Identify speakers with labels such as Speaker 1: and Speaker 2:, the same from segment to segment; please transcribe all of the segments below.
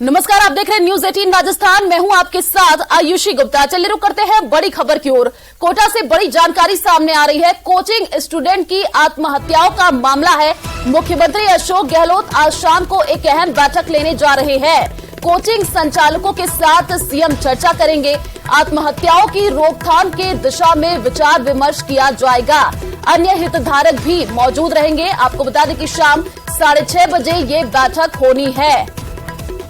Speaker 1: नमस्कार, आप देख रहे हैं न्यूज 18 राजस्थान। मैं हूं आपके साथ आयुषी गुप्ता। चलिए रुक करते हैं बड़ी खबर की ओर। कोटा से बड़ी जानकारी सामने आ रही है। कोचिंग स्टूडेंट की आत्महत्याओं का मामला है। मुख्यमंत्री अशोक गहलोत आज शाम को एक अहम बैठक लेने जा रहे हैं। कोचिंग संचालकों के साथ सीएम चर्चा करेंगे। आत्महत्याओं की रोकथाम के दिशा में विचार विमर्श किया जाएगा। अन्य हितधारक भी मौजूद रहेंगे। आपको बता दें कि शाम 6:30 बजे ये बैठक होनी है।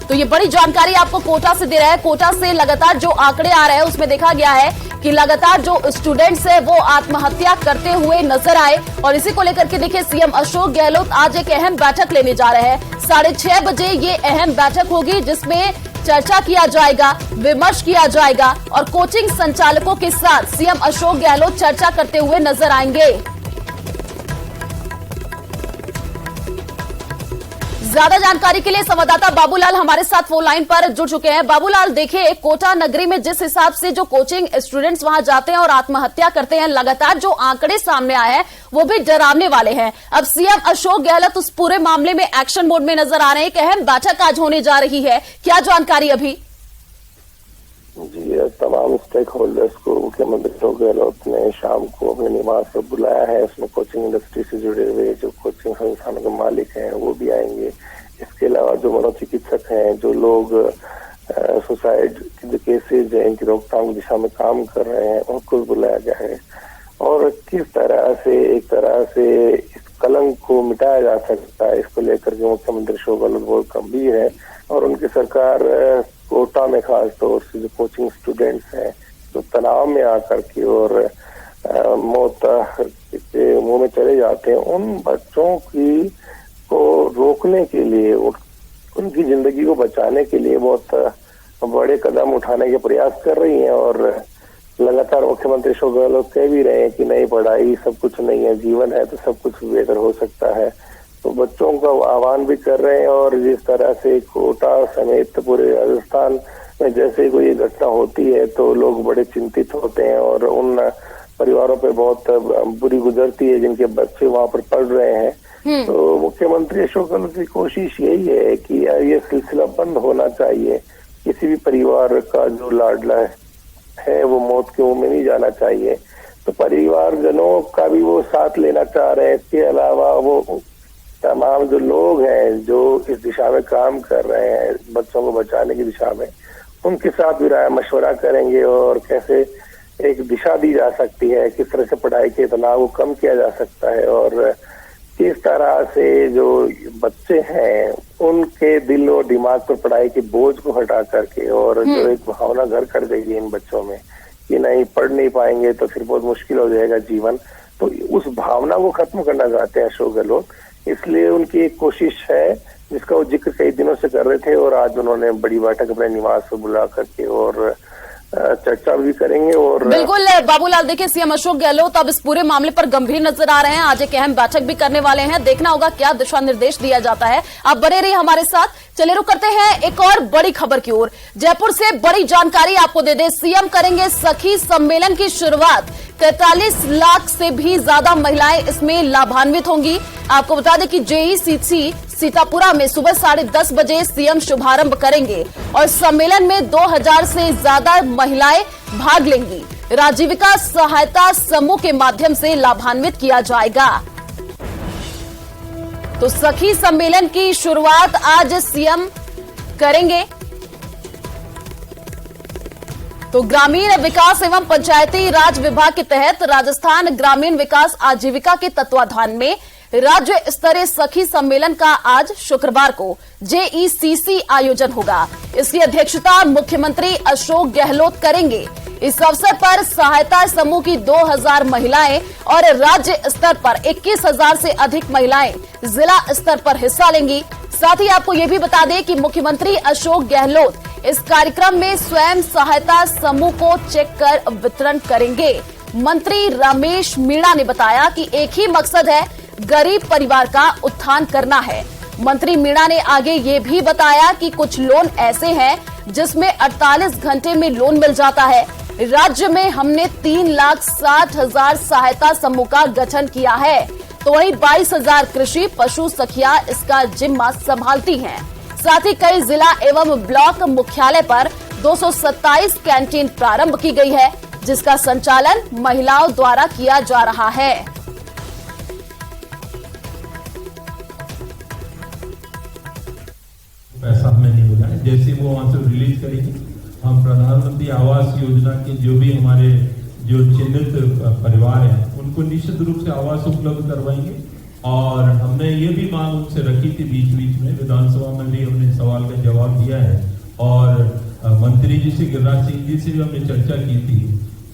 Speaker 1: तो ये बड़ी जानकारी आपको कोटा से दे रहा है। कोटा से लगातार जो आंकड़े आ रहे हैं उसमें देखा गया है कि लगातार जो स्टूडेंट्स है वो आत्महत्या करते हुए नजर आए और इसी को लेकर के देखिए सीएम अशोक गहलोत आज एक अहम बैठक लेने जा रहे हैं। 6:30 बजे ये अहम बैठक होगी जिसमें चर्चा किया जाएगा, विमर्श किया जाएगा और कोचिंग संचालकों के साथ सीएम अशोक गहलोत चर्चा करते हुए नजर आएंगे। ज्यादा जानकारी के लिए संवाददाता बाबूलाल हमारे साथ फोन लाइन पर जुड़ चुके हैं। बाबूलाल, देखिए कोटा नगरी में जिस हिसाब से जो कोचिंग स्टूडेंट्स वहां जाते हैं और आत्महत्या करते हैं, लगातार जो आंकड़े सामने आए हैं वो भी डरावने वाले हैं। अब सीएम अशोक गहलोत उस पूरे मामले में एक्शन मोड में नजर आ रहे हैं। एक अहम बैठक आज होने जा रही है, क्या जानकारी अभी?
Speaker 2: जी, तमाम स्टेक होल्डर्स को मुख्यमंत्री अशोक गहलोत ने शाम को अपने निवास पर बुलाया है। उसमें कोचिंग इंडस्ट्री से जुड़े हुए जो कोचिंग संस्थानों के मालिक हैं वो भी आएंगे। इसके अलावा जो मनोचिकित्सक हैं, जो लोग सुसाइड के जो केसेज हैं इनकी रोकथाम की दिशा में काम कर रहे हैं, उनको बुलाया गया है। और किस तरह से एक तरह से इस कलंक को मिटाया जा सकता है, इसको लेकर के मुख्यमंत्री अशोक गहलोत बहुत गंभीर है। और उनकी सरकार कोटा में खास तौर से जो कोचिंग स्टूडेंट्स हैं जो तनाव में आकर के और मौत के मुंह में चले जाते हैं, उन बच्चों की को रोकने के लिए, उनकी जिंदगी को बचाने के लिए बहुत बड़े कदम उठाने के प्रयास कर रही हैं। और लगातार मुख्यमंत्री अशोक गहलोत कह भी रहे हैं कि नहीं, पढ़ाई सब कुछ नहीं है, जीवन है तो सब कुछ बेहतर हो सकता है। तो बच्चों का आह्वान भी कर रहे हैं। और जिस तरह से कोटा समेत पूरे राजस्थान में जैसे कोई घटना होती है तो लोग बड़े चिंतित होते हैं और उन परिवारों पे बहुत बुरी गुजरती है जिनके बच्चे वहां पर पढ़ रहे हैं। तो मुख्यमंत्री अशोक गहलोत की कोशिश यही है कि ये सिलसिला बंद होना चाहिए। किसी भी परिवार का जो लाडला है वो मौत के मुंह में नहीं जाना चाहिए। तो परिवारजनों का भी वो साथ लेना चाह रहे हैं। इसके अलावा वो तमाम जो लोग हैं जो इस दिशा में काम कर रहे हैं बच्चों को बचाने की दिशा में, उनके साथ भी राय मशवरा करेंगे और कैसे एक दिशा दी जा सकती है, किस तरह से पढ़ाई के तनाव को कम किया जा सकता है और किस तरह से जो बच्चे हैं उनके दिल और दिमाग पर पढ़ाई के बोझ को हटा करके और जो एक भावना घर कर देगी इन बच्चों में कि नहीं, पढ़ नहीं पाएंगे तो फिर बहुत मुश्किल हो जाएगा जीवन, तो उस भावना को खत्म करना चाहते हैं अशोक गहलोत। इसलिए उनकी एक कोशिश है जिसका वो जिक्र कई दिनों से कर रहे थे और आज उन्होंने बड़ी बैठक अपने निवास पर बुला करके और चर्चा भी करेंगे। और
Speaker 1: बिल्कुल बाबूलाल, देखिए सीएम अशोक गहलोत अब इस पूरे मामले पर गंभीर नजर आ रहे हैं। आज एक अहम बैठक भी करने वाले हैं। देखना होगा क्या दिशा निर्देश दिया जाता है। आप बने रहिए हमारे साथ। चलिए रुक करते हैं एक और बड़ी खबर की ओर। जयपुर से बड़ी जानकारी आपको दे दे। सीएम करेंगे सखी सम्मेलन की शुरुआत। 43 लाख से भी ज्यादा महिलाएं इसमें लाभान्वित होंगी। आपको बता दें कि जेईसीसी सीतापुरा में सुबह 10:30 बजे सीएम शुभारंभ करेंगे और सम्मेलन में 2000 से ज्यादा महिलाएं भाग लेंगी। राजीविका सहायता समूह के माध्यम से लाभान्वित किया जाएगा। तो सखी सम्मेलन की शुरुआत आज सीएम करेंगे। तो ग्रामीण विकास एवं पंचायती राज विभाग के तहत राजस्थान ग्रामीण विकास आजीविका के तत्वाधान में राज्य स्तरीय सखी सम्मेलन का आज शुक्रवार को जेईसीसी आयोजन होगा। इसकी अध्यक्षता मुख्यमंत्री अशोक गहलोत करेंगे। इस अवसर पर सहायता समूह की 2000 महिलाएं और राज्य स्तर पर 21,000 से अधिक महिलाएं जिला स्तर पर हिस्सा लेंगी। साथ ही आपको ये भी बता दें कि मुख्यमंत्री अशोक गहलोत इस कार्यक्रम में स्वयं सहायता समूह को चेक कर वितरण करेंगे। मंत्री रमेश मीणा ने बताया कि एक ही मकसद है, गरीब परिवार का उत्थान करना है। मंत्री मीणा ने आगे ये भी बताया कि कुछ लोन ऐसे हैं जिसमें 48 घंटे में लोन मिल जाता है। राज्य में हमने 3,60,000 सहायता समूह का गठन किया है, तो वहीं 22,000 कृषि पशु सखियां इसका जिम्मा संभालती हैं। साथ ही कई जिला एवं ब्लॉक मुख्यालय पर 227 कैंटीन प्रारंभ की गई है, जिसका संचालन महिलाओं द्वारा किया जा रहा है।
Speaker 3: पैसा हमें नहीं मिला है, जैसे वो वहां से रिलीज करेंगे हम प्रधानमंत्री आवास योजना के जो भी हमारे जो चिन्हित परिवार हैं उनको निश्चित रूप से आवास उपलब्ध करवाएंगे। और हमने ये भी मांग उनसे रखी थी बीच बीच में, विधानसभा में भी हमने सवाल का जवाब दिया है और मंत्री जी से, गिरिराज सिंह जी से भी हमने चर्चा की थी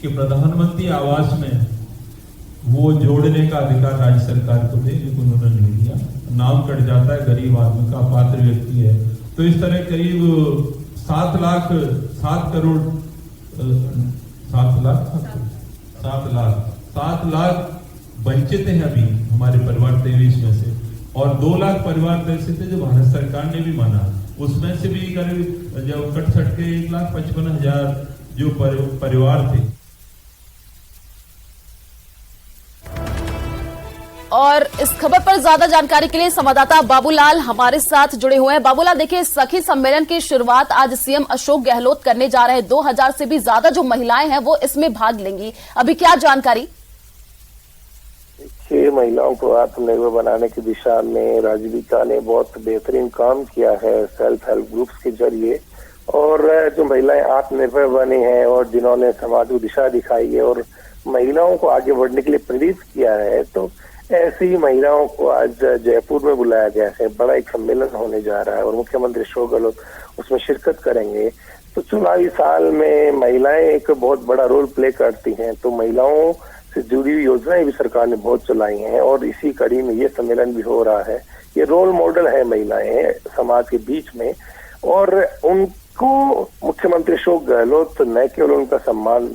Speaker 3: कि प्रधानमंत्री आवास में वो जोड़ने का अधिकार राज्य सरकार को दे, लेकिन उन्होंने नहीं दिया। नाम कट जाता है, गरीब आदमी का, पात्र व्यक्ति है, तो इस तरह करीब 7 लाख वंचित हैं अभी हमारे परिवार 23 में से, और 2 लाख परिवार ऐसे थे जो भारत सरकार ने भी माना, उसमें से भी करीब जब कट सट के 1,55,000 जो परिवार थे।
Speaker 1: और इस खबर पर ज्यादा जानकारी के लिए संवाददाता बाबूलाल हमारे साथ जुड़े हुए हैं। बाबूलाल, देखिए, सखी सम्मेलन की शुरुआत आज सीएम अशोक गहलोत करने जा रहे हैं। 2000 से भी ज्यादा जो महिलाएं हैं वो इसमें भाग लेंगी, अभी क्या जानकारी?
Speaker 2: देखिए, महिलाओं को आत्मनिर्भर बनाने की दिशा में राजीविका ने बहुत बेहतरीन काम किया है सेल्फ हेल्प ग्रुप्स के जरिए, और जो महिलाएं आत्मनिर्भर बनी हैं और जिन्होंने समाज को दिशा दिखाई है और महिलाओं को आगे बढ़ने के लिए प्रेरित किया है, तो ऐसी ही महिलाओं को आज जयपुर में बुलाया गया है। बड़ा एक सम्मेलन होने जा रहा है और मुख्यमंत्री अशोक गहलोत उसमें शिरकत करेंगे। तो चुनावी साल में महिलाएं एक बहुत बड़ा रोल प्ले करती हैं, तो महिलाओं से जुड़ी हुई योजनाएं भी सरकार ने बहुत चलाई हैं और इसी कड़ी में ये सम्मेलन भी हो रहा है। ये रोल मॉडल है महिलाएं समाज के बीच में, और उनको मुख्यमंत्री अशोक गहलोत न केवल उनका सम्मान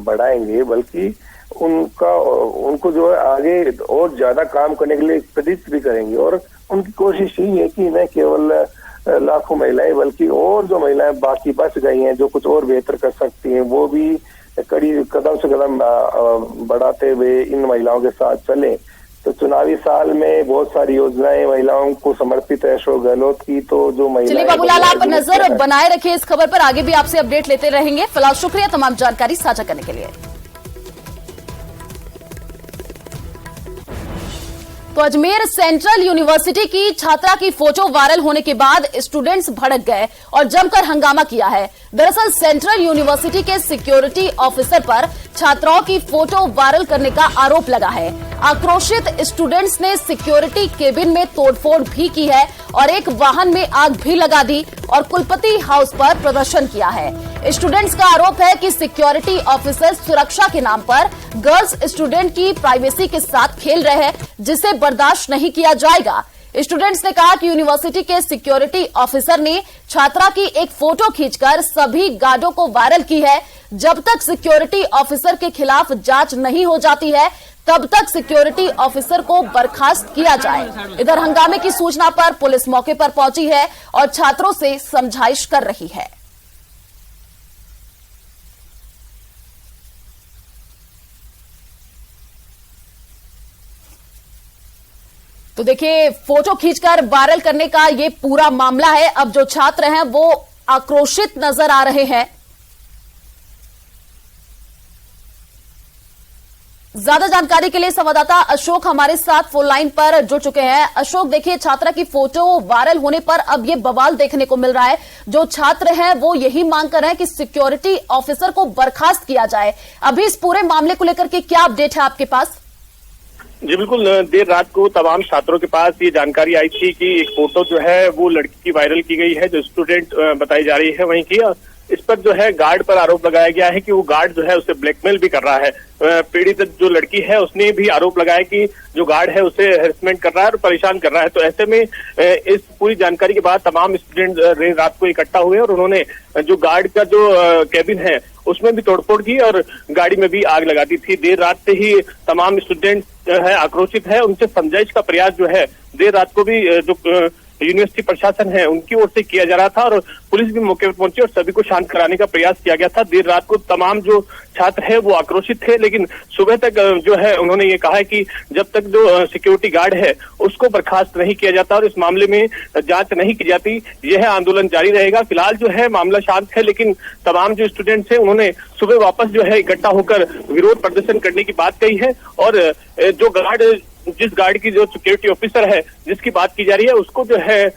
Speaker 2: बढ़ाएंगे बल्कि उनको जो है आगे और ज्यादा काम करने के लिए प्रेरित भी करेंगे। और उनकी कोशिश यही है कि न केवल लाखों महिलाएं बल्कि और जो महिलाएं बाकी बच गई हैं जो कुछ और बेहतर कर सकती हैं, वो भी कड़ी कदम से कदम बढ़ाते हुए इन महिलाओं के साथ चले। तो चुनावी साल में बहुत सारी योजनाएं महिलाओं को समर्पित है अशोक गहलोत की। तो जो महिलाएं,
Speaker 1: चलिए बाबूलाल, आप नजर बनाए रखिए इस खबर पर, आगे भी आपसे अपडेट लेते रहेंगे। फिलहाल शुक्रिया तमाम जानकारी साझा करने के लिए। तो अजमेर सेंट्रल यूनिवर्सिटी की छात्रा की फोटो वायरल होने के बाद स्टूडेंट्स भड़क गए और जमकर हंगामा किया है। दरअसल सेंट्रल यूनिवर्सिटी के सिक्योरिटी ऑफिसर पर छात्राओं की फोटो वायरल करने का आरोप लगा है। आक्रोशित स्टूडेंट्स ने सिक्योरिटी केबिन में तोड़फोड़ भी की है और एक वाहन में आग भी लगा दी और कुलपति हाउस पर प्रदर्शन किया है। स्टूडेंट्स का आरोप है कि सिक्योरिटी ऑफिसर सुरक्षा के नाम पर गर्ल्स स्टूडेंट की प्राइवेसी के साथ खेल रहे हैं, जिसे बर्दाश्त नहीं किया जाएगा। स्टूडेंट्स ने कहा कि यूनिवर्सिटी के सिक्योरिटी ऑफिसर ने छात्रा की एक फोटो खींचकर सभी गार्डों को वायरल की है। जब तक सिक्योरिटी ऑफिसर के खिलाफ जांच नहीं हो जाती है तब तक सिक्योरिटी ऑफिसर को बर्खास्त किया जाए। इधर हंगामे की सूचना पर पुलिस मौके पर पहुंची है और छात्रों से समझाइश कर रही है। तो देखिए, फोटो खींचकर वायरल करने का ये पूरा मामला है। अब जो छात्र हैं वो आक्रोशित नजर आ रहे हैं। ज्यादा जानकारी के लिए संवाददाता अशोक हमारे साथ फोन लाइन पर जुड़ चुके हैं। अशोक, देखिए, छात्रा की फोटो वायरल होने पर अब ये बवाल देखने को मिल रहा है। जो छात्र हैं वो यही मांग कर रहे हैं कि सिक्योरिटी ऑफिसर को बर्खास्त किया जाए। अभी इस पूरे मामले को लेकर के क्या अपडेट है आपके पास?
Speaker 4: जी बिल्कुल, देर रात को तमाम छात्रों के पास ये जानकारी आई थी कि एक फोटो जो है वो लड़की की वायरल की गई है जो स्टूडेंट बताई जा रही है वहीं की। इस पर जो है गार्ड पर आरोप लगाया गया है कि वो गार्ड जो है उसे ब्लैकमेल भी कर रहा है। पीड़ित जो लड़की है उसने भी आरोप लगाया कि जो गार्ड है उसे हेरसमेंट कर रहा है और परेशान कर रहा है। तो ऐसे में इस पूरी जानकारी के बाद तमाम स्टूडेंट देर रात को इकट्ठा हुए और उन्होंने जो गार्ड का जो कैबिन है उसमें भी तोड़फोड़ की और गाड़ी में भी आग लगा दी थी। देर रात से ही तमाम स्टूडेंट है आक्रोशित है, उनसे समझाइश का प्रयास जो है देर रात को भी जो यूनिवर्सिटी प्रशासन है उनकी ओर से किया जा रहा था और पुलिस भी मौके पर पहुंची और सभी को शांत कराने का प्रयास किया गया था। देर रात को तमाम जो छात्र है वो आक्रोशित थे, लेकिन सुबह तक जो है उन्होंने ये कहा है कि जब तक जो सिक्योरिटी गार्ड है उसको बर्खास्त नहीं किया जाता और इस मामले में जांच नहीं की जाती, यह आंदोलन जारी रहेगा। फिलहाल जो है मामला शांत है, लेकिन तमाम जो स्टूडेंट्स हैं उन्होंने सुबह वापस जो है इकट्ठा होकर विरोध प्रदर्शन करने की बात कही है और जो गार्ड जिस गार्ड की जो सिक्योरिटी ऑफिसर है जिसकी बात की जा रही है उसको जो है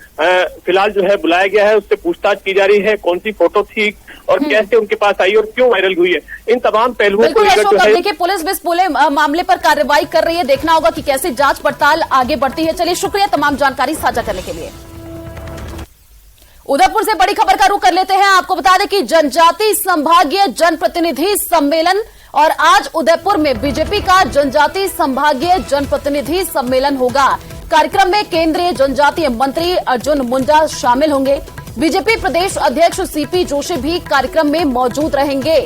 Speaker 4: फिलहाल जो है बुलाया गया है, उससे पूछताछ की जा रही है कौन सी फोटो थी और कैसे उनके पास आई और क्यों वायरल हुई है। इन तमाम पहलुओं को लेकर जो है
Speaker 1: देखिए पुलिस भी इस पूरे मामले पर कार्रवाई कर रही है। देखना होगा कि कैसे जांच पड़ताल आगे बढ़ती है। चलिए शुक्रिया तमाम जानकारी साझा करने के लिए। उदयपुर से बड़ी खबर का रुख कर लेते हैं। आपको बता दें कि जनजातीय संभागीय जनप्रतिनिधि सम्मेलन और आज उदयपुर में बीजेपी का जनजातीय संभागीय जनप्रतिनिधि सम्मेलन होगा। कार्यक्रम में केंद्रीय जनजातीय मंत्री अर्जुन मुंडा शामिल होंगे। बीजेपी प्रदेश अध्यक्ष सीपी जोशी भी कार्यक्रम में मौजूद रहेंगे।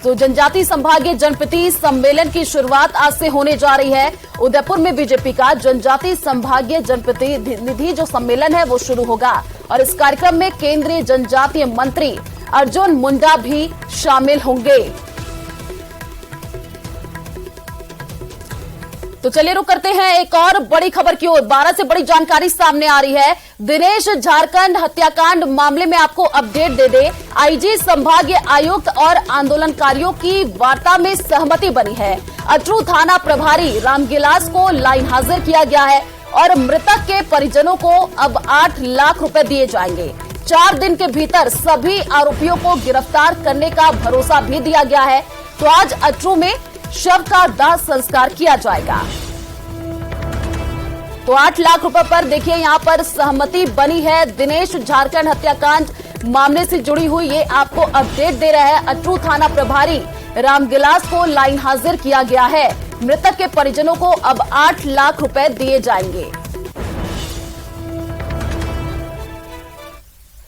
Speaker 1: तो जनजातीय संभागीय जनप्रतिनिधि सम्मेलन की शुरुआत आज से होने जा रही है। उदयपुर में बीजेपी का जनजातीय संभागीय जनप्रतिनिधि जो सम्मेलन है वो शुरू होगा और इस कार्यक्रम में केंद्रीय जनजातीय मंत्री अर्जुन मुंडा भी शामिल होंगे। तो चलिए रुक करते हैं एक और बड़ी खबर की ओर। 12 से बड़ी जानकारी सामने आ रही है। दिनेश झारखंड हत्याकांड मामले में आपको अपडेट दे दे। आईजी संभागीय आयुक्त और आंदोलनकारियों की वार्ता में सहमति बनी है। अटरू थाना प्रभारी रामगिलास को लाइन हाजिर किया गया है और मृतक के परिजनों को अब 8 लाख रुपए दिए जाएंगे। 4 दिन के भीतर सभी आरोपियों को गिरफ्तार करने का भरोसा भी दिया गया है। तो आज अटरू में शव का दाह संस्कार किया जाएगा। तो 8 लाख रुपए पर देखिए यहां पर सहमति बनी है। दिनेश झारखंड हत्याकांड मामले से जुड़ी हुई ये आपको अपडेट दे रहा है। अटरू थाना प्रभारी रामगिलास को लाइन हाजिर किया गया है। मृतक के परिजनों को अब 8 लाख रुपए दिए जाएंगे।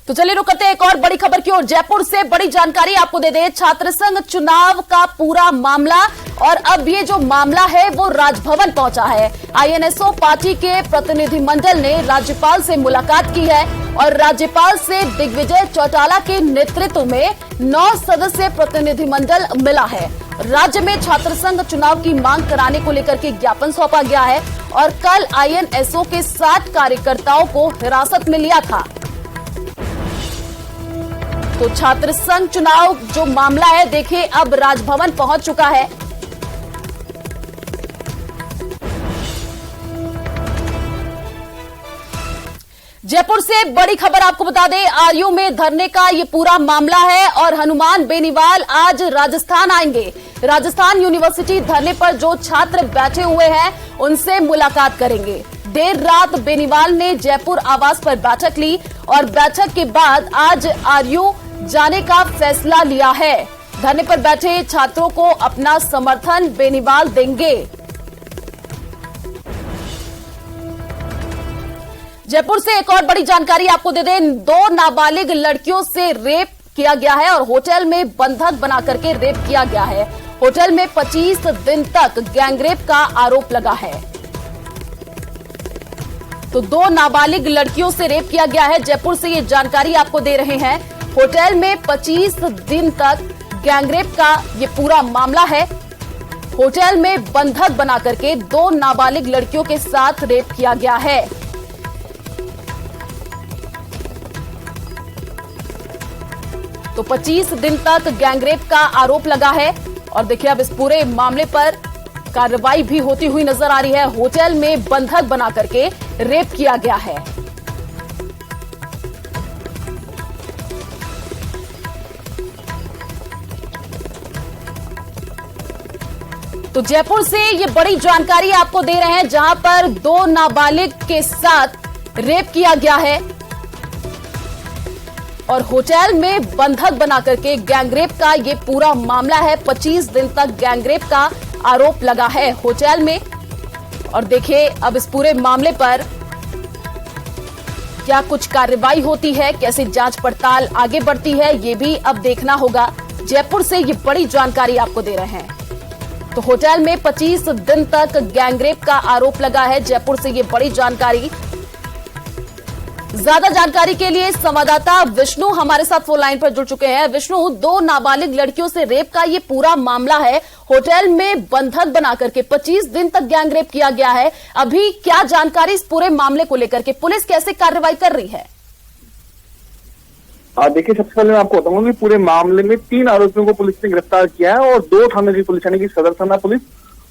Speaker 1: तो चलिए रुक करते हैं एक और बड़ी खबर की ओर। जयपुर से बड़ी जानकारी आपको दे दें। छात्र संघ चुनाव का पूरा मामला और अब ये जो मामला है वो राजभवन पहुंचा है। आईएनएसओ पार्टी के प्रतिनिधिमंडल ने राज्यपाल से मुलाकात की है और राज्यपाल से दिग्विजय चौटाला के नेतृत्व में 9 सदस्यीय प्रतिनिधिमंडल मिला है। राज्य में छात्र संघ चुनाव की मांग कराने को लेकर के ज्ञापन सौंपा गया है और कल आईएनएसओ के 60 कार्यकर्ताओं को हिरासत में लिया था। तो छात्र संघ चुनाव जो मामला है देखिए अब राजभवन पहुंच चुका है। जयपुर से बड़ी खबर आपको बता दें। आरयू में धरने का ये पूरा मामला है और हनुमान बेनीवाल आज राजस्थान आएंगे। राजस्थान यूनिवर्सिटी धरने पर जो छात्र बैठे हुए हैं उनसे मुलाकात करेंगे। देर रात बेनीवाल ने जयपुर आवास पर बैठक ली और बैठक के बाद आज आरयू जाने का फैसला लिया है। धरने पर बैठे छात्रों को अपना समर्थन बेनीवाल देंगे। जयपुर से एक और बड़ी जानकारी आपको दे दें। 2 नाबालिग लड़कियों से रेप किया गया है और होटल में बंधक बना करके रेप किया गया है। होटल में 25 दिन तक गैंगरेप का आरोप लगा है। तो 2 नाबालिग लड़कियों से रेप किया गया है। जयपुर से ये जानकारी आपको दे रहे हैं। होटल में 25 दिन तक गैंगरेप का ये पूरा मामला है। होटल में बंधक बना करके 2 नाबालिग लड़कियों के साथ रेप किया गया है। तो 25 दिन तक गैंगरेप का आरोप लगा है और देखिए अब इस पूरे मामले पर कार्रवाई भी होती हुई नजर आ रही है। होटल में बंधक बना करके रेप किया गया है। तो जयपुर से ये बड़ी जानकारी आपको दे रहे हैं जहां पर 2 नाबालिग के साथ रेप किया गया है और होटल में बंधक बना करके गैंगरेप का ये पूरा मामला है। 25 दिन तक गैंगरेप का आरोप लगा है होटल में और देखिए अब इस पूरे मामले पर क्या कुछ कार्रवाई होती है, कैसे जांच पड़ताल आगे बढ़ती है, ये भी अब देखना होगा। जयपुर से ये बड़ी जानकारी आपको दे रहे हैं। तो होटल में 25 दिन तक गैंगरेप का आरोप लगा है। जयपुर से ये बड़ी जानकारी। ज्यादा जानकारी के लिए संवाददाता विष्णु हमारे साथ फोन लाइन पर जुड़ चुके हैं। विष्णु, 2 नाबालिग लड़कियों से रेप का ये पूरा मामला है। होटल में बंधक बना करके 25 दिन तक गैंग रेप किया गया है। अभी क्या जानकारी इस पूरे मामले को लेकर के, पुलिस कैसे कार्रवाई कर रही है?
Speaker 5: देखिए, सबसे पहले मैं आपको बताऊंगा कि पूरे मामले में 3 आरोपियों को पुलिस ने गिरफ्तार किया है और 2 थाने की पुलिस यानी कि सदर थाना पुलिस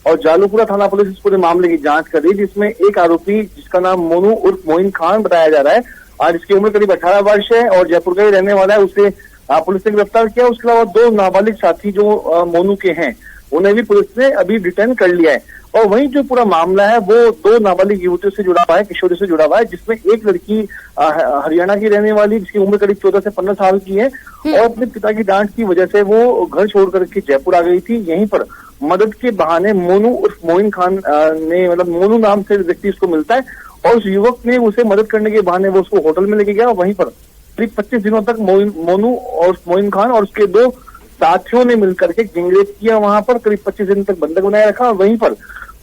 Speaker 5: और जालूपुरा थाना पुलिस इस पूरे मामले की जांच कर रही है, जिसमें एक आरोपी जिसका नाम मोनू उर्फ मोइन खान बताया जा रहा है और इसकी उम्र करीब 18 वर्ष है और जयपुर का ही रहने वाला है, उसे पुलिस ने गिरफ्तार किया। उसके अलावा 2 नाबालिग साथी जो मोनू के हैं उन्हें भी पुलिस ने अभी डिटेन कर लिया है। और वहीं जो पूरा मामला है वो 2 नाबालिग युवतियों से जुड़ा हुआ है, किशोरी से जुड़ा हुआ है, जिसमें एक लड़की हरियाणा की रहने वाली जिसकी उम्र करीब 14 से 15 साल की है और अपने पिता की डांट की वजह से वो घर छोड़ करके जयपुर आ गई थी। यहीं पर मदद के बहाने मोनू उर्फ मोइन खान ने, मतलब मोनू नाम से व्यक्ति उसको मिलता है और उस युवक ने उसे मदद करने के बहाने वो उसको होटल में लेके गया और वहीं पर करीब 25 दिनों तक मोनू और मोइन खान और उसके 2 साथियों ने मिलकर के गैंगरेप किया। वहां पर करीब 25 दिन तक बंधक बनाए रखा और वहीं पर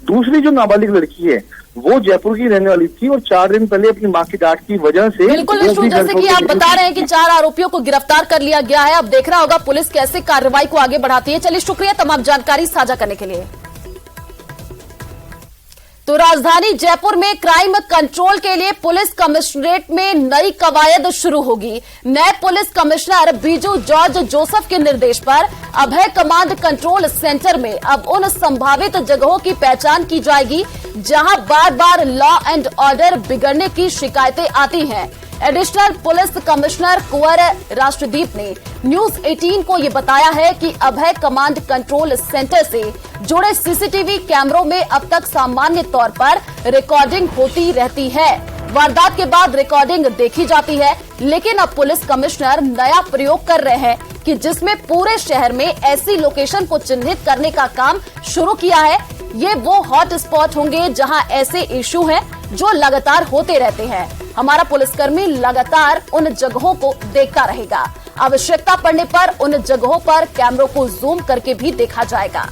Speaker 5: दूसरी जो नाबालिग लड़की है वो जयपुर की रहने वाली थी और 4 दिन पहले अपनी मां की डांट की वजह से
Speaker 1: बिल्कुल विष्णु, जैसे कि आप बता रहे हैं कि 4 आरोपियों को गिरफ्तार कर लिया गया है। अब देखना होगा पुलिस कैसे कार्रवाई को आगे बढ़ाती है। चलिए, शुक्रिया तमाम जानकारी साझा करने के लिए। तो राजधानी जयपुर में क्राइम कंट्रोल के लिए पुलिस कमिश्नरेट में नई कवायद शुरू होगी। नए police commissioner Biju George Joseph के निर्देश पर अभय कमांड कंट्रोल सेंटर में अब उन संभावित जगहों की पहचान की जाएगी जहां बार बार लॉ एंड ऑर्डर बिगड़ने की शिकायतें आती हैं। एडिशनल पुलिस कमिश्नर कुंवर राष्ट्रदीप ने न्यूज 18 को ये बताया है कि अभय कमांड कंट्रोल सेंटर से जुड़े सीसीटीवी कैमरों में अब तक सामान्य तौर पर रिकॉर्डिंग होती रहती है। वारदात के बाद रिकॉर्डिंग देखी जाती है, लेकिन अब पुलिस कमिश्नर नया प्रयोग कर रहे हैं कि जिसमें पूरे शहर में ऐसी लोकेशन को चिन्हित करने का काम शुरू किया है। ये वो हॉट स्पॉट होंगे जहां ऐसे इश्यू हैं जो लगातार होते रहते हैं। हमारा पुलिसकर्मी लगातार उन जगहों को देखता रहेगा। आवश्यकता पड़ने पर उन जगहों पर कैमरों को जूम करके भी देखा जाएगा।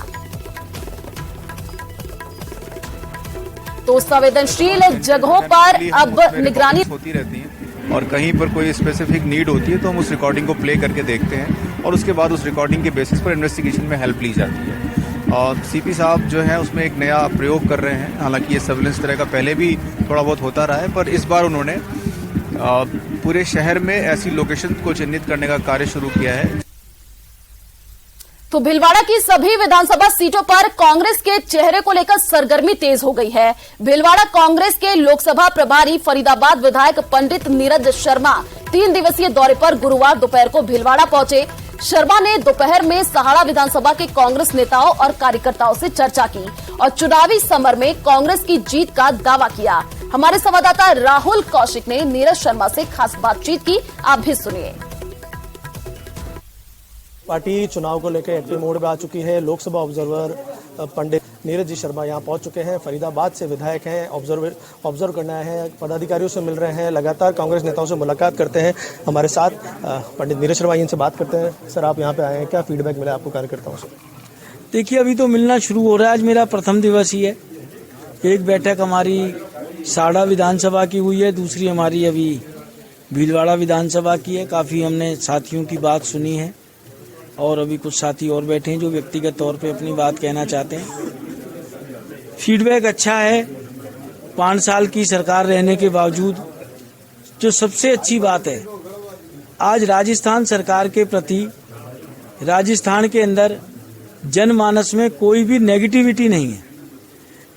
Speaker 1: तो संवेदनशील जगहों पर अब निगरानी
Speaker 6: होती रहती है और कहीं पर कोई स्पेसिफिक नीड होती है तो हम उस रिकॉर्डिंग को प्ले करके देखते हैं और उसके बाद उस रिकॉर्डिंग के बेसिस पर इन्वेस्टिगेशन में हेल्प ली जाती है। और सीपी साहब जो है उसमें एक नया प्रयोग कर रहे हैं। हालांकि ये सर्विलेंस तरह का पहले भी थोड़ा बहुत होता रहा है, पर इस बार उन्होंने पूरे शहर में ऐसी लोकेशन को चिन्हित करने का कार्य शुरू किया है।
Speaker 1: तो भीलवाड़ा की सभी विधानसभा सीटों पर कांग्रेस के चेहरे को लेकर सरगर्मी तेज हो गई है। भीलवाड़ा कांग्रेस के लोकसभा प्रभारी फरीदाबाद विधायक पंडित नीरज शर्मा 3 दिवसीय दौरे पर गुरुवार दोपहर को भीलवाड़ा पहुंचे। शर्मा ने दोपहर में सहाड़ा विधानसभा के कांग्रेस नेताओं और कार्यकर्ताओं से चर्चा की और चुनावी समर में कांग्रेस की जीत का दावा किया। हमारे संवाददाता राहुल कौशिक ने नीरज शर्मा से खास बातचीत की, आप भी सुनिए।
Speaker 7: पार्टी चुनाव को लेकर एक्टिव मोड में आ चुकी है। लोकसभा ऑब्जर्वर पंडित नीरज जी शर्मा यहाँ पहुंच चुके हैं। फरीदाबाद से विधायक हैं, ऑब्जर्व करना है, पदाधिकारियों से मिल रहे हैं, लगातार कांग्रेस नेताओं से मुलाकात करते हैं। हमारे साथ पंडित नीरज शर्मा इनसे बात करते हैं। सर, आप यहाँ पे आए हैं, क्या फीडबैक मिला आपको कार्यकर्ताओं से?
Speaker 8: देखिए, अभी तो मिलना शुरू हो रहा है। आज मेरा प्रथम दिवस ही है। एक बैठक हमारी साड़ा विधानसभा की हुई है, दूसरी हमारी अभी भीलवाड़ा विधानसभा की है। काफ़ी हमने साथियों की बात सुनी है और अभी कुछ साथी और बैठे हैं जो व्यक्तिगत तौर पे अपनी बात कहना चाहते हैं। फीडबैक अच्छा है। 5 साल की सरकार रहने के बावजूद जो सबसे अच्छी बात है, आज राजस्थान सरकार के प्रति राजस्थान के अंदर जनमानस में कोई भी नेगेटिविटी नहीं है।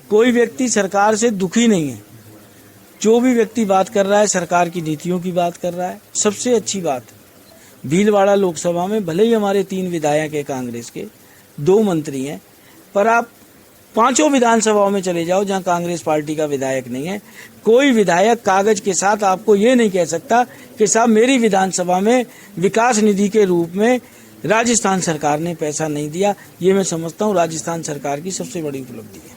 Speaker 8: कोई व्यक्ति सरकार से दुखी नहीं है। जो भी व्यक्ति बात कर रहा है सरकार की नीतियों की बात कर रहा है। सबसे अच्छी बात, भीलवाड़ा लोकसभा में भले ही हमारे 3 विधायक हैं कांग्रेस के, 2 मंत्री हैं, पर आप 5 विधानसभाओं में चले जाओ जहां कांग्रेस पार्टी का विधायक नहीं है। कोई विधायक कागज के साथ आपको ये नहीं कह सकता कि साहब मेरी विधानसभा में विकास निधि के रूप में राजस्थान सरकार ने पैसा नहीं दिया। ये मैं समझता हूँ राजस्थान सरकार की सबसे बड़ी उपलब्धि है।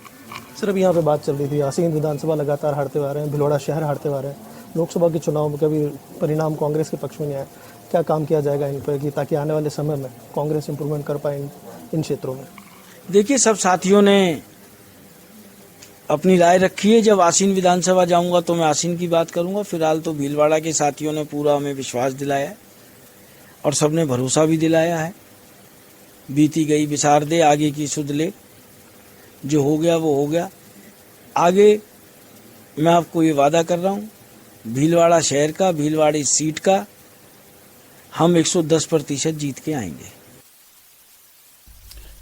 Speaker 7: सर, अभी यहाँ पे बात चल रही थी, आसीन विधानसभा लगातार हारते आ रहे हैं, भीलवाड़ा शहर हारते आ रहे हैं। लोकसभा के चुनाव में कभी परिणाम कांग्रेस के पक्ष में नहीं आया। क्या काम किया जाएगा इन पर कि ताकि आने वाले समय में कांग्रेस इंप्रूवमेंट कर पाए इन क्षेत्रों में?
Speaker 8: देखिए, सब साथियों ने अपनी राय रखी है। जब आसीन विधानसभा जाऊंगा तो मैं आसीन की बात करूंगा। फिलहाल तो भीलवाड़ा के साथियों ने पूरा हमें विश्वास दिलाया है और सबने भरोसा भी दिलाया है। बीती गई विसार दे, आगे की सुध ले, जो हो गया वो हो गया। आगे मैं आपको ये वादा कर रहा हूँ, भीलवाड़ा शहर का, भीलवाड़ा सीट का हम 110% जीत के आएंगे।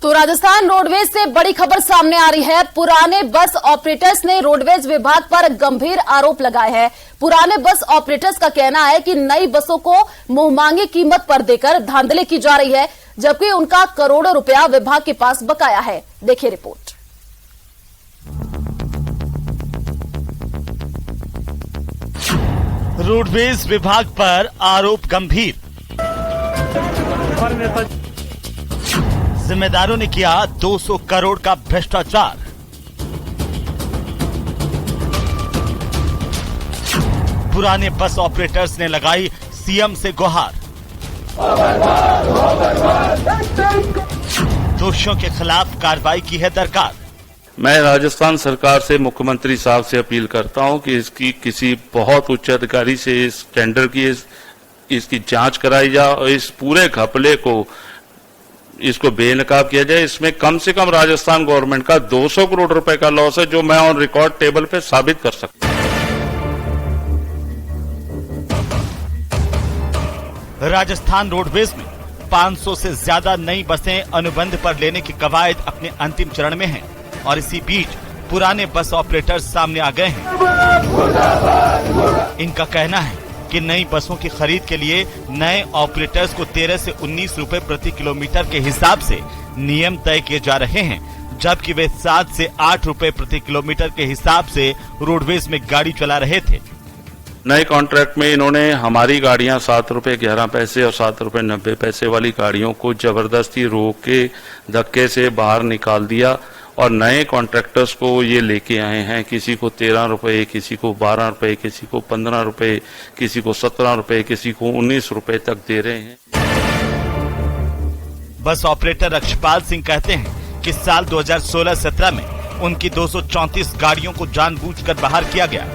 Speaker 1: तो राजस्थान रोडवेज से बड़ी खबर सामने आ रही है। पुराने बस ऑपरेटर्स ने रोडवेज विभाग पर गंभीर आरोप लगाए हैं। पुराने बस ऑपरेटर्स का कहना है कि नई बसों को मुंहमांगी कीमत पर देकर धांधली की जा रही है, जबकि उनका करोड़ों रुपया विभाग के पास बकाया है। देखिए रिपोर्ट।
Speaker 9: रोडवेज विभाग पर आरोप गंभीर। जिम्मेदारों ने किया 200 करोड़ का भ्रष्टाचार। पुराने बस ऑपरेटर्स ने लगाई सीएम से गुहार। दोषियों के खिलाफ कार्रवाई की है दरकार।
Speaker 10: मैं राजस्थान सरकार से, मुख्यमंत्री साहब से अपील करता हूं कि इसकी किसी बहुत उच्च अधिकारी से इस टेंडर की इसकी जांच कराई जाए और इस पूरे घपले को इसको बेनकाब किया जाए। इसमें कम से कम राजस्थान गवर्नमेंट का 200 करोड़ रुपए का लॉस है, जो मैं ऑन रिकॉर्ड टेबल पे साबित कर सकता हूं।
Speaker 9: राजस्थान रोडवेज में 500 से ज्यादा नई बसें अनुबंध पर लेने की कवायद अपने अंतिम चरण में हैं और इसी बीच पुराने बस ऑपरेटर्स सामने आ गए हैं। इनका कहना है कि नई बसों की खरीद के लिए नए ऑपरेटर्स को 13 से 19 रुपए प्रति किलोमीटर के हिसाब से नियम तय किए जा रहे हैं, जबकि वे 7 से 8 रुपए प्रति किलोमीटर के हिसाब से रोडवेज में गाड़ी चला रहे थे।
Speaker 10: नए कॉन्ट्रैक्ट में इन्होंने हमारी गाड़ियां 7 रुपए 11 पैसे और 7 रुपए 90 पैसे वाली गाड़ियों को जबरदस्ती रोक के धक्के से बाहर निकाल दिया और नए कॉन्ट्रैक्टर्स को ये लेके आए हैं। किसी को 13 रुपए, किसी को 12 रुपए, किसी को 15 रुपए, किसी को 17 रुपए, किसी को 19 रुपए तक दे रहे हैं।
Speaker 9: बस ऑपरेटर अक्षपाल सिंह कहते हैं कि साल 2016-17 में उनकी 234 गाड़ियों को जानबूझकर बाहर किया गया।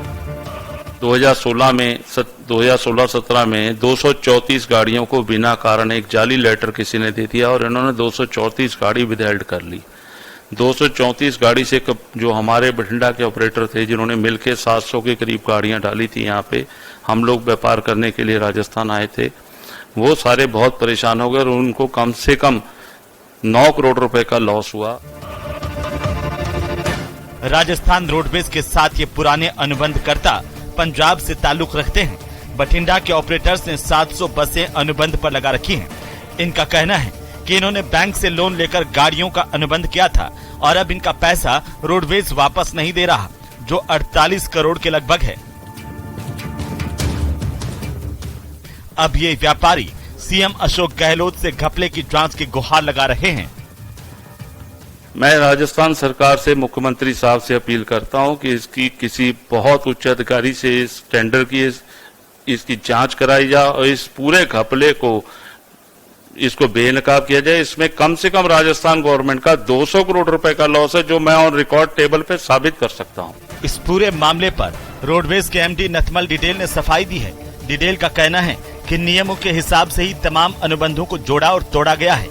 Speaker 10: 2016-17 में 234 गाड़ियों को बिना कारण एक जाली लेटर किसी ने दे दिया और इन्होंने 234 गाड़ी विदहेल्ड कर ली। 234 गाड़ी से जो हमारे बठिंडा के ऑपरेटर थे, जिन्होंने मिलकर 700 के करीब गाड़ियां डाली थी, यहाँ पे हम लोग व्यापार करने के लिए राजस्थान आए थे, वो सारे बहुत परेशान हो गए और उनको कम से कम 9 करोड़ रुपए का लॉस हुआ।
Speaker 9: राजस्थान रोडवेज के साथ ये पुराने अनुबंधकर्ता पंजाब से ताल्लुक रखते हैं। बठिंडा के ऑपरेटर्स ने 700 बसें अनुबंध पर लगा रखी हैं। इनका कहना है कि इन्होंने बैंक से लोन लेकर गाड़ियों का अनुबंध किया था और अब इनका पैसा रोडवेज वापस नहीं दे रहा, जो 48 करोड़ के लगभग है। अब ये व्यापारी सीएम अशोक गहलोत से घपले की जांच की गुहार लगा रहे हैं।
Speaker 10: मैं राजस्थान सरकार से, मुख्यमंत्री साहब से अपील करता हूं कि इसकी किसी बहुत उच्च अधिकारी से इस टेंडर की इसकी जांच कराई जाए और इस पूरे घपले को इसको बेनकाब किया जाए। इसमें कम से कम राजस्थान गवर्नमेंट का 200 करोड़ रुपए का लॉस है, जो मैं ऑन रिकॉर्ड टेबल पे साबित कर सकता हूं।
Speaker 9: इस पूरे मामले पर रोडवेज के एमडी नथमल डिडेल ने सफाई दी है। डिडेल का कहना है कि नियमों के हिसाब से ही तमाम अनुबंधों को जोड़ा और तोड़ा गया है।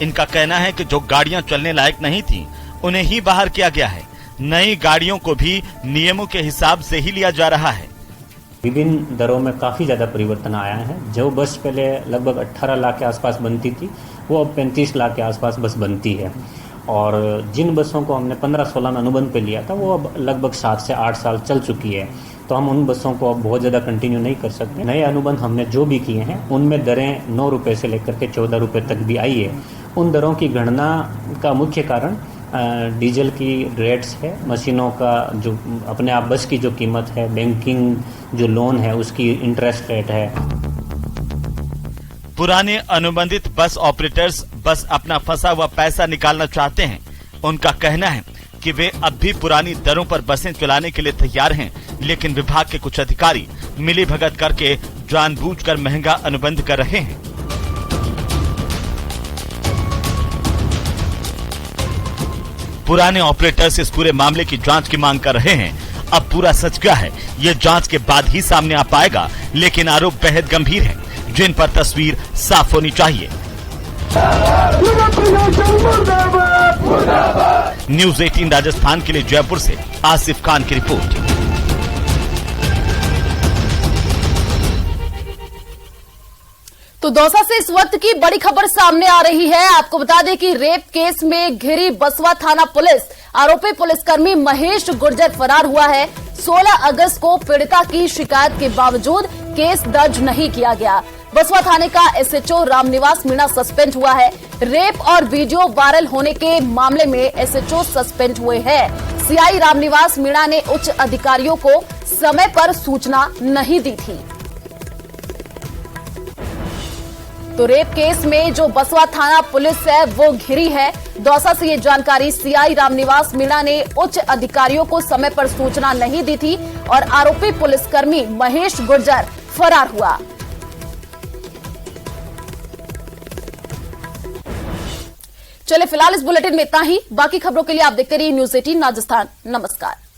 Speaker 9: इनका कहना है कि जो गाड़ियां चलने लायक नहीं थी, उन्हें ही बाहर किया गया है। नई गाड़ियों को भी नियमों के हिसाब से ही लिया जा रहा है।
Speaker 11: विभिन्न दरों में काफ़ी ज़्यादा परिवर्तन आया है। जो बस पहले लगभग 18 लाख के आसपास बनती थी, वो अब 35 लाख के आसपास बस बनती है। और जिन बसों को हमने 15-16 में अनुबंध पे लिया था, वो अब लगभग 7 से 8 साल चल चुकी है। तो हम उन बसों को अब बहुत ज़्यादा कंटिन्यू नहीं कर सकते। नए अनुबंध हमने जो भी किए हैं, उनमें दरें 9 रुपये से लेकर के 14 रुपये तक भी आई है। उन दरों की गणना का मुख्य कारण डीजल की रेट्स है, मशीनों का जो अपने आप बस की जो कीमत है, बैंकिंग जो लोन है उसकी इंटरेस्ट रेट है।
Speaker 9: पुराने अनुबंधित बस ऑपरेटर्स बस अपना फंसा हुआ पैसा निकालना चाहते हैं। उनका कहना है कि वे अब भी पुरानी दरों पर बसें चलाने के लिए तैयार हैं, लेकिन विभाग के कुछ अधिकारी मिलीभगत करके जानबूझकर महंगा अनुबंध कर रहे हैं। पुराने ऑपरेटर्स इस पूरे मामले की जांच की मांग कर रहे हैं। अब पूरा सच क्या है ये जांच के बाद ही सामने आ पाएगा, लेकिन आरोप बेहद गंभीर हैं, जिन पर तस्वीर साफ होनी चाहिए। न्यूज़ 18 राजस्थान के लिए जयपुर से आसिफ खान की रिपोर्ट।
Speaker 1: तो दौसा से इस वक्त की बड़ी खबर सामने आ रही है। आपको बता दें कि रेप केस में घिरी बसवा थाना पुलिस, आरोपी पुलिसकर्मी महेश गुर्जर फरार हुआ है। 16 अगस्त को पीड़िता की शिकायत के बावजूद केस दर्ज नहीं किया गया। बसवा थाने का एसएचओ रामनिवास मीणा सस्पेंड हुआ है। रेप और वीडियो वायरल होने के मामले में एसएचओ सस्पेंड हुए हैं। सीआई रामनिवास मीणा ने उच्च अधिकारियों को समय पर सूचना नहीं दी थी। तो रेप केस में जो बसवा थाना पुलिस है वो घिरी है। दौसा से ये जानकारी सीआई रामनिवास मीणा ने उच्च अधिकारियों को समय पर सूचना नहीं दी थी और आरोपी पुलिसकर्मी महेश गुर्जर फरार हुआ। चले फिलहाल इस बुलेटिन में इतना ही। बाकी खबरों के लिए आप देखते रहिए न्यूज़ 18 राजस्थान। नमस्कार।